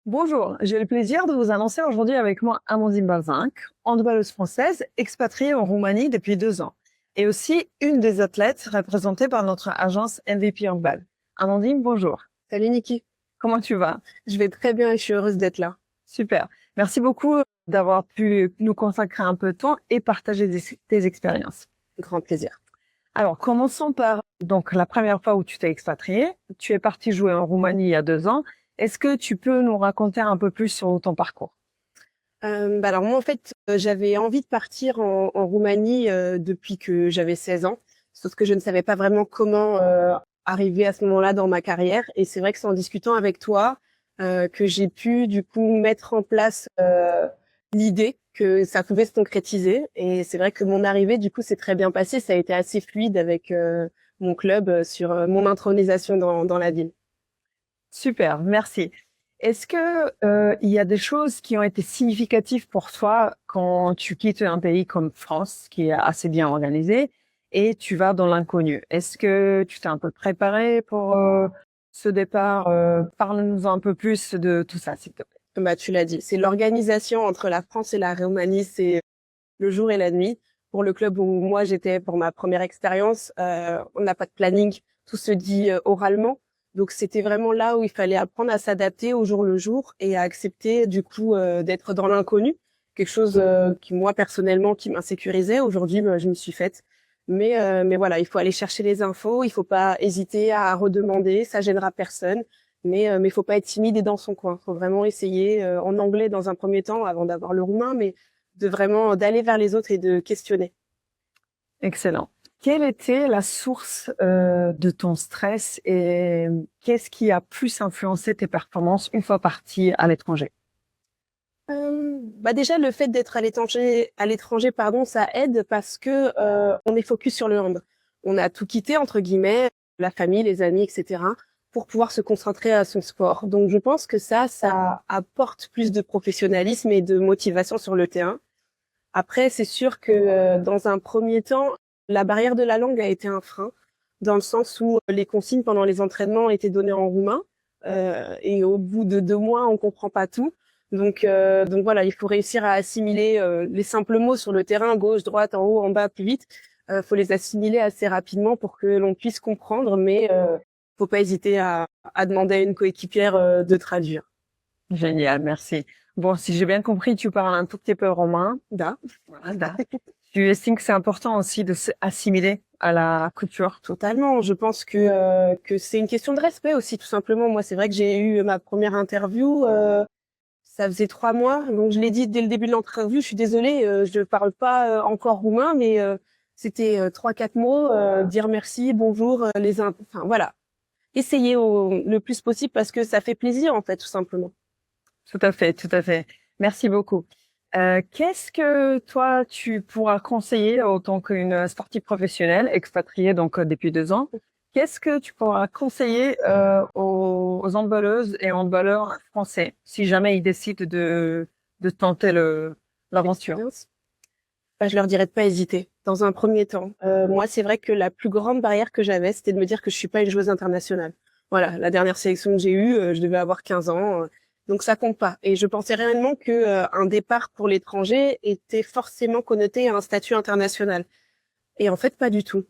Bonjour, j'ai le plaisir de vous annoncer aujourd'hui avec moi Amandine Balzinc, handballeuse française expatriée en Roumanie depuis 2 ans, et aussi une des athlètes représentées par notre agence MVP Handball. Amandine, bonjour. Salut Niki, Comment tu vas? je vais très bien et je suis heureuse d'être là. Super. Merci beaucoup d'avoir pu nous consacrer un peu de temps et partager tes expériences. Grand plaisir. Alors, commençons par donc la première fois où tu t'es expatriée. Tu es partie jouer en Roumanie il y a 2 ans. Est-ce que tu peux nous raconter un peu plus sur ton parcours? Alors moi en fait j'avais envie de partir en Roumanie depuis que j'avais 16 ans, sauf que je ne savais pas vraiment comment arriver à ce moment-là dans ma carrière et c'est vrai que c'est en discutant avec toi que j'ai pu du coup mettre en place l'idée que ça pouvait se concrétiser et c'est vrai que mon arrivée du coup s'est très bien passée, ça a été assez fluide avec mon club sur mon intronisation dans la ville. Super, merci. Est-ce que il y a des choses qui ont été significatives pour toi quand tu quittes un pays comme France, qui est assez bien organisé, et tu vas dans l'inconnu? Est-ce que tu t'es un peu préparé pour ce départ? Parle-nous un peu plus de tout ça, s'il te plaît. Bah, tu l'as dit, c'est l'organisation entre la France et la Roumanie, c'est le jour et la nuit. Pour le club où moi j'étais pour ma première expérience, on n'a pas de planning, tout se dit oralement. Donc c'était vraiment là où il fallait apprendre à s'adapter au jour le jour et à accepter du coup d'être dans l'inconnu, quelque chose qui moi personnellement qui m'insécurisait. Aujourd'hui, bah, je me suis faite. Mais voilà, il faut aller chercher les infos, il faut pas hésiter à redemander, ça gênera personne. Mais faut pas être timide et dans son coin. Faut vraiment essayer en anglais dans un premier temps avant d'avoir le roumain, mais de vraiment d'aller vers les autres et de questionner. Excellent. Quelle était la source de ton stress et qu'est-ce qui a plus influencé tes performances une fois partie à l'étranger? Bah déjà le fait d'être à l'étranger pardon, ça aide parce que on est focus sur le hand. On a tout quitté entre guillemets, la famille, les amis, etc. pour pouvoir se concentrer à son sport. Donc je pense que ça apporte plus de professionnalisme et de motivation sur le terrain. Après, c'est sûr que dans un premier temps, la barrière de la langue a été un frein, dans le sens où les consignes pendant les entraînements étaient données en roumain, et au bout de 2 mois, on comprend pas tout. Donc voilà, il faut réussir à assimiler les simples mots sur le terrain, gauche, droite, en haut, en bas, plus vite. Faut les assimiler assez rapidement pour que l'on puisse comprendre, mais faut pas hésiter à demander à une coéquipière de traduire. Génial, merci. Bon, si j'ai bien compris, tu parles un tout petit peu romain. Da. Voilà, tu estimes que c'est important aussi de s'assimiler à la culture. Totalement. Je pense que c'est une question de respect aussi, tout simplement. Moi, c'est vrai que j'ai eu ma première interview. Ça faisait 3 mois, donc je l'ai dit dès le début de l'interview. Je suis désolée, je parle pas encore roumain, mais c'était 3, 4 mots. Dire merci, bonjour, enfin voilà. Essayer le plus possible parce que ça fait plaisir en fait, tout simplement. Tout à fait, tout à fait. Merci beaucoup. Qu'est-ce que toi, tu pourras conseiller en tant qu'une sportive professionnelle, expatriée donc depuis 2 ans? Qu'est-ce que tu pourras conseiller aux handballeuses et handballeurs français si jamais ils décident de tenter l'aventure? L'expérience. Bah, je leur dirais de pas hésiter. Dans un premier temps, moi, c'est vrai que la plus grande barrière que j'avais, c'était de me dire que je suis pas une joueuse internationale. Voilà, la dernière sélection que j'ai eue, je devais avoir 15 ans, donc ça compte pas. Et je pensais réellement que un départ pour l'étranger était forcément connoté à un statut international. Et en fait, pas du tout.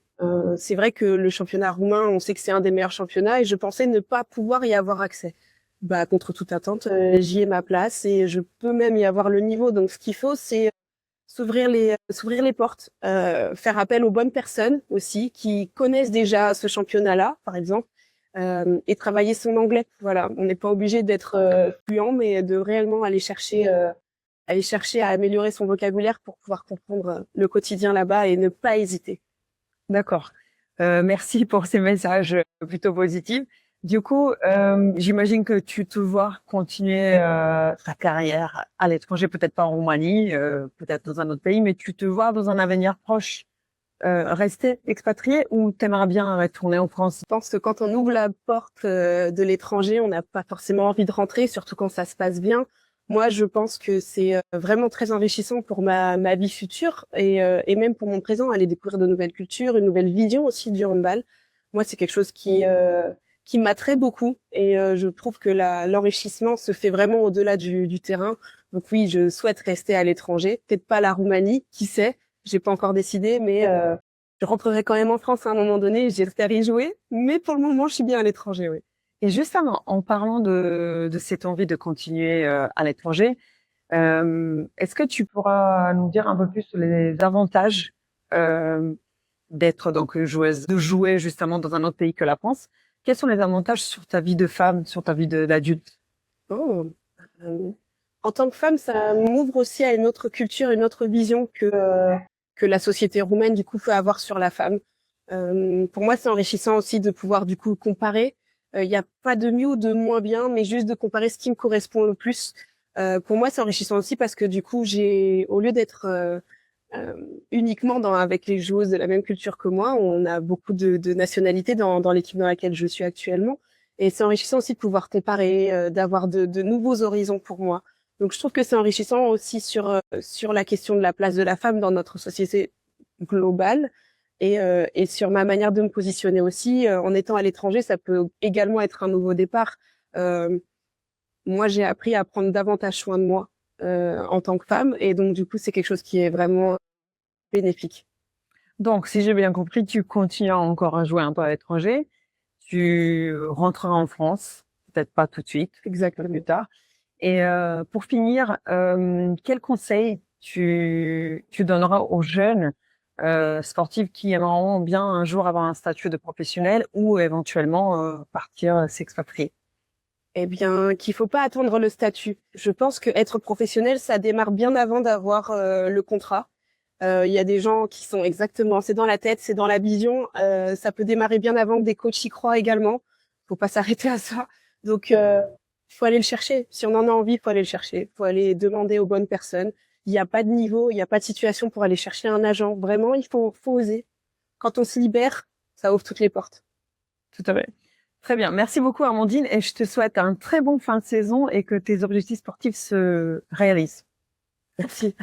C'est vrai que le championnat roumain, on sait que c'est un des meilleurs championnats, et je pensais ne pas pouvoir y avoir accès. Bah, contre toute attente, j'y ai ma place et je peux même y avoir le niveau. Donc, ce qu'il faut, c'est s'ouvrir les portes, faire appel aux bonnes personnes aussi qui connaissent déjà ce championnat-là, par exemple, et travailler son anglais. Voilà, on n'est pas obligé d'être fluent, mais de réellement aller chercher à améliorer son vocabulaire pour pouvoir comprendre le quotidien là-bas et ne pas hésiter. D'accord. Merci pour ces messages plutôt positifs. Du coup, j'imagine que tu te vois continuer ta carrière à l'étranger, peut-être pas en Roumanie, peut-être dans un autre pays, mais tu te vois dans un avenir proche rester expatrié ou t'aimerais bien retourner en France? Je pense que quand on ouvre la porte de l'étranger, on n'a pas forcément envie de rentrer, surtout quand ça se passe bien. Moi, je pense que c'est vraiment très enrichissant pour ma vie future et même pour mon présent, aller découvrir de nouvelles cultures, une nouvelle vision aussi du handball. Moi, c'est quelque chose qui m'attrait beaucoup. Et je trouve que l'enrichissement se fait vraiment au-delà du terrain. Donc oui, je souhaite rester à l'étranger. Peut-être pas la Roumanie, qui sait. J'ai pas encore décidé, mais je rentrerai quand même en France à un moment donné. J'espère y jouer. Mais pour le moment, je suis bien à l'étranger, oui. Et justement, en parlant de cette envie de continuer à l'étranger, est-ce que tu pourras nous dire un peu plus sur les avantages euh, d'être donc joueuse, de jouer justement dans un autre pays que la France? Quels sont les avantages sur ta vie de femme, sur ta vie d'adulte? Oh. En tant que femme, ça m'ouvre aussi à une autre culture, une autre vision que la société roumaine du coup peut avoir sur la femme. Pour moi, c'est enrichissant aussi de pouvoir du coup comparer. Il n'y a pas de mieux ou de moins bien, mais juste de comparer ce qui me correspond le plus. Pour moi, c'est enrichissant aussi parce que du coup, au lieu d'être uniquement avec les joueuses de la même culture que moi, on a beaucoup de nationalités dans l'équipe dans laquelle je suis actuellement. Et c'est enrichissant aussi de pouvoir comparer, d'avoir de nouveaux horizons pour moi. Donc je trouve que c'est enrichissant aussi sur la question de la place de la femme dans notre société globale et sur ma manière de me positionner aussi. En étant à l'étranger, ça peut également être un nouveau départ. Euh, Moi, j'ai appris à prendre davantage soin de moi en tant que femme et donc du coup, c'est quelque chose qui est vraiment bénéfique. Donc, si j'ai bien compris, tu continues encore à jouer un peu à l'étranger. Tu rentreras en France, peut-être pas tout de suite, Exactement. plus tard. Et pour finir, quel conseil tu donneras aux jeunes sportifs qui aimeront bien un jour avoir un statut de professionnel ou éventuellement partir s'expatrier? Eh bien, qu'il faut pas attendre le statut. Je pense que être professionnel, ça démarre bien avant d'avoir le contrat. Il y a des gens qui sont exactement, c'est dans la tête, c'est dans la vision. Ça peut démarrer bien avant que des coachs y croient également. Faut pas s'arrêter à ça. Donc, faut aller le chercher. Si on en a envie, faut aller le chercher. Faut aller demander aux bonnes personnes. Il n'y a pas de niveau, il n'y a pas de situation pour aller chercher un agent. Vraiment, faut oser. Quand on se libère, ça ouvre toutes les portes. Tout à fait. Très bien. Merci beaucoup, Amandine, et je te souhaite un très bon fin de saison et que tes objectifs sportifs se réalisent. Merci.